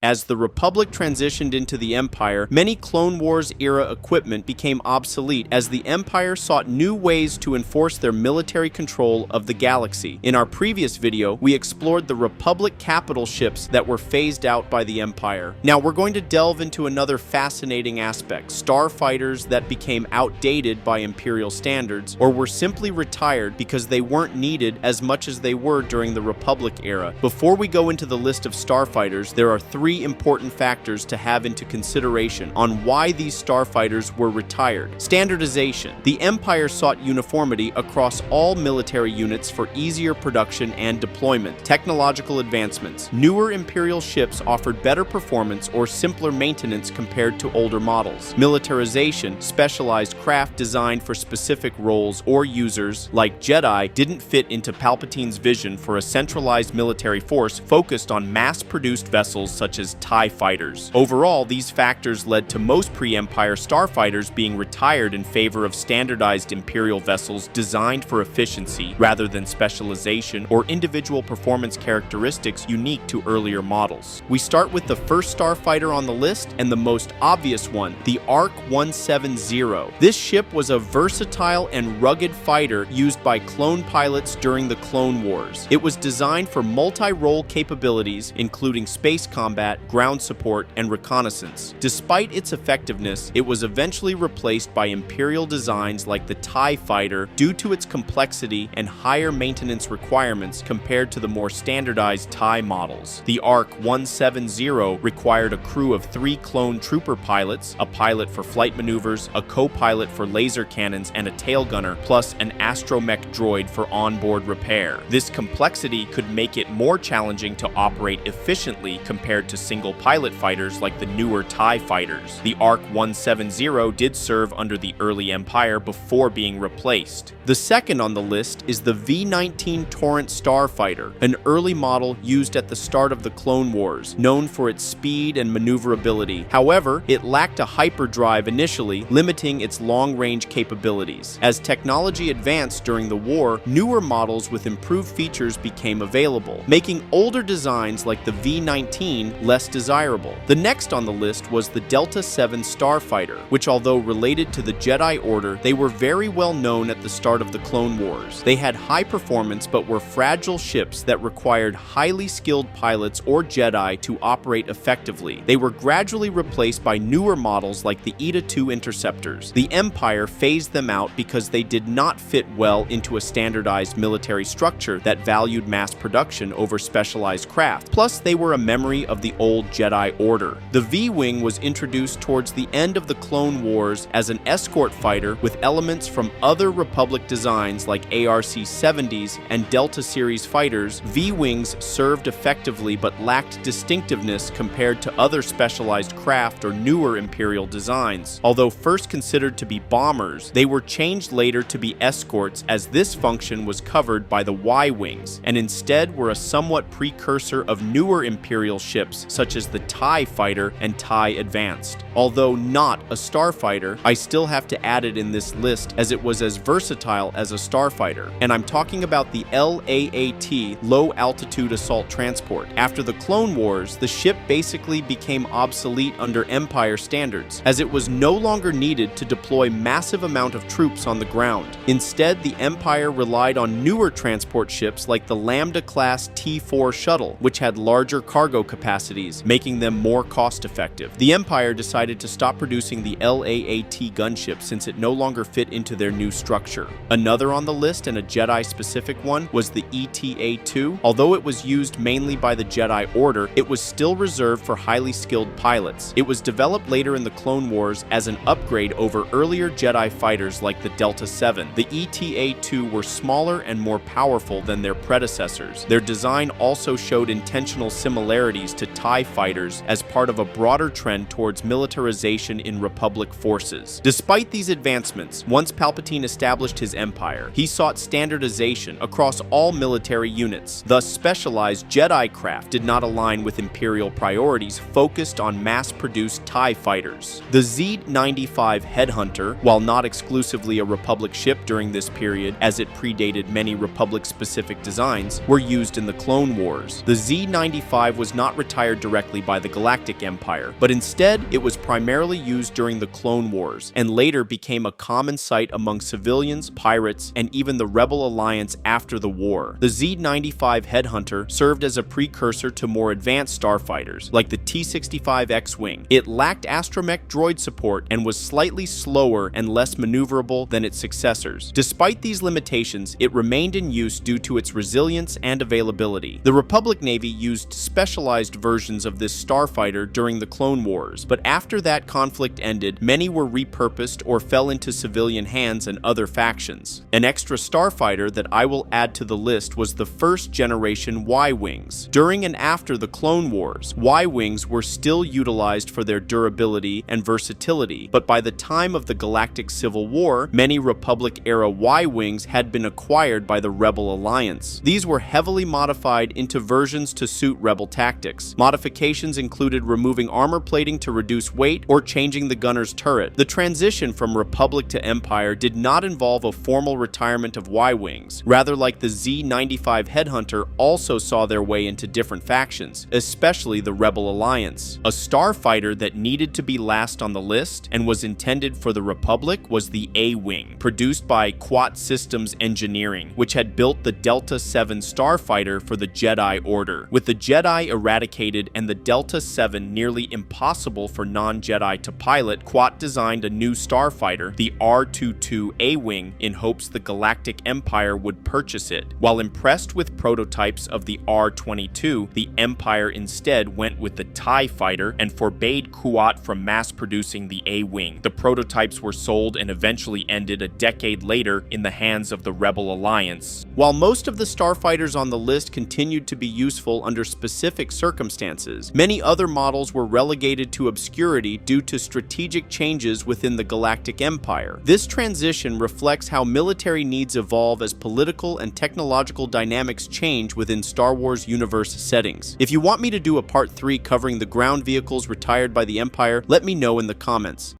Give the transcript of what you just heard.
As the Republic transitioned into the Empire, many Clone Wars-era equipment became obsolete as the Empire sought new ways to enforce their military control of the galaxy. In our previous video, we explored the Republic capital ships that were phased out by the Empire. Now we're going to delve into another fascinating aspect: starfighters that became outdated by Imperial standards, or were simply retired because they weren't needed as much as they were during the Republic era. Before we go into the list of starfighters, there are three important factors to have into consideration on why these starfighters were retired. Standardization. The Empire sought uniformity across all military units for easier production and deployment. Technological advancements. Newer Imperial ships offered better performance or simpler maintenance compared to older models. Militarization. Specialized craft designed for specific roles or users, like Jedi, didn't fit into Palpatine's vision for a centralized military force focused on mass-produced vessels such as TIE fighters. Overall, these factors led to most pre-Empire starfighters being retired in favor of standardized Imperial vessels designed for efficiency rather than specialization or individual performance characteristics unique to earlier models. We start with the first starfighter on the list, and the most obvious one, the ARC 170. This ship was a versatile and rugged fighter used by clone pilots during the Clone Wars. It was designed for multi-role capabilities, including space combat, ground support, and reconnaissance. Despite its effectiveness, it was eventually replaced by Imperial designs like the TIE fighter due to its complexity and higher maintenance requirements compared to the more standardized TIE models. The ARC 170 required a crew of 3 clone trooper pilots, a pilot for flight maneuvers, a co-pilot for laser cannons, and a tail gunner, plus an astromech droid for onboard repair. This complexity could make it more challenging to operate efficiently compared to single pilot fighters like the newer TIE fighters. The ARC 170 did serve under the early Empire before being replaced. The second on the list is the V-19 Torrent Starfighter, an early model used at the start of the Clone Wars, known for its speed and maneuverability. However, it lacked a hyperdrive initially, limiting its long-range capabilities. As technology advanced during the war, newer models with improved features became available, making older designs like the V-19 less desirable. The next on the list was the Delta 7 Starfighter, which, although related to the Jedi Order, they were very well known at the start of the Clone Wars. They had high performance but were fragile ships that required highly skilled pilots or Jedi to operate effectively. They were gradually replaced by newer models like the Eta II Interceptors. The Empire phased them out because they did not fit well into a standardized military structure that valued mass production over specialized craft. Plus, they were a memory of the old Jedi Order. The V-Wing was introduced towards the end of the Clone Wars as an escort fighter with elements from other Republic designs like ARC-70s and Delta Series fighters. V-Wings served effectively but lacked distinctiveness compared to other specialized craft or newer Imperial designs. Although first considered to be bombers, they were changed later to be escorts, as this function was covered by the Y-Wings, and instead were a somewhat precursor of newer Imperial ships such as the TIE Fighter and TIE Advanced. Although not a starfighter, I still have to add it in this list as it was as versatile as a starfighter, and I'm talking about the LAAT, Low Altitude Assault Transport. After the Clone Wars, the ship basically became obsolete under Empire standards, as it was no longer needed to deploy massive amount of troops on the ground. Instead, the Empire relied on newer transport ships like the Lambda-class T4 shuttle, which had larger cargo capacities, making them more cost-effective. The Empire decided to stop producing the LAAT gunship since it no longer fit into their new structure. Another on the list, and a Jedi-specific one, was the ETA-2. Although it was used mainly by the Jedi Order, it was still reserved for highly skilled pilots. It was developed later in the Clone Wars as an upgrade over earlier Jedi fighters like the Delta 7. The ETA-2 were smaller and more powerful than their predecessors. Their design also showed intentional similarities to TIE fighters as part of a broader trend towards militarization in Republic forces. Despite these advancements, once Palpatine established his empire, he sought standardization across all military units. Thus, specialized Jedi craft did not align with Imperial priorities focused on mass-produced TIE fighters. The Z-95 Headhunter, while not exclusively a Republic ship during this period, as it predated many Republic-specific designs, were used in the Clone Wars. The Z-95 was not retired acquired directly by the Galactic Empire, but instead it was primarily used during the Clone Wars, and later became a common sight among civilians, pirates, and even the Rebel Alliance after the war. The Z-95 Headhunter served as a precursor to more advanced starfighters, like the T-65 X-Wing. It lacked astromech droid support and was slightly slower and less maneuverable than its successors. Despite these limitations, it remained in use due to its resilience and availability. The Republic Navy used specialized versions of this starfighter during the Clone Wars, but after that conflict ended, many were repurposed or fell into civilian hands and other factions. An extra starfighter that I will add to the list was the first generation Y-Wings. During and after the Clone Wars, Y-Wings were still utilized for their durability and versatility, but by the time of the Galactic Civil War, many Republic-era Y-Wings had been acquired by the Rebel Alliance. These were heavily modified into versions to suit Rebel tactics. Modifications included removing armor plating to reduce weight or changing the gunner's turret. The transition from Republic to Empire did not involve a formal retirement of Y-Wings. Rather, like the Z-95 Headhunter, also saw their way into different factions, especially the Rebel Alliance. A starfighter that needed to be last on the list and was intended for the Republic was the A-Wing, produced by Quat Systems Engineering, which had built the Delta-7 starfighter for the Jedi Order. With the Jedi eradicated and the Delta-7 nearly impossible for non-Jedi to pilot, Quat designed a new starfighter, the R-22 A-Wing, in hopes the Galactic Empire would purchase it. While impressed with prototypes of the R-22, the Empire instead went with the TIE fighter and forbade Quat from mass-producing the A-Wing. The prototypes were sold and eventually ended a decade later in the hands of the Rebel Alliance. While most of the starfighters on the list continued to be useful under specific circumstances, many other models were relegated to obscurity due to strategic changes within the Galactic Empire. This transition reflects how military needs evolve as political and technological dynamics change within Star Wars universe settings. If you want me to do a part 3 covering the ground vehicles retired by the Empire, let me know in the comments.